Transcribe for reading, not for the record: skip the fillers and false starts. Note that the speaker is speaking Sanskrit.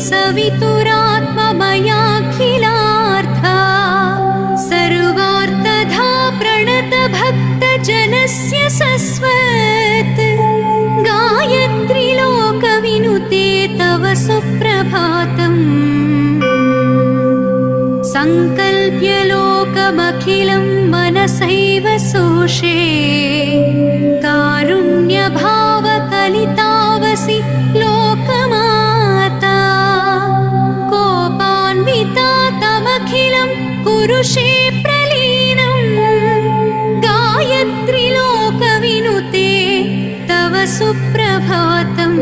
सवितुरात्ममयाखिलार्था सर्वार्थधा प्रणतभक्तजनस्य सस्वत् गायत्री लोकविनुते तव सुप्रभातम् संकल्प्य लोकमखिलं मनसैव सोषे कारुण्यभावकलितावसि लोकमाता कोपान्विता तमखिलं कुरुषे प्रलीनं गायत्री लोकविनुते तव सुप्रभातम्।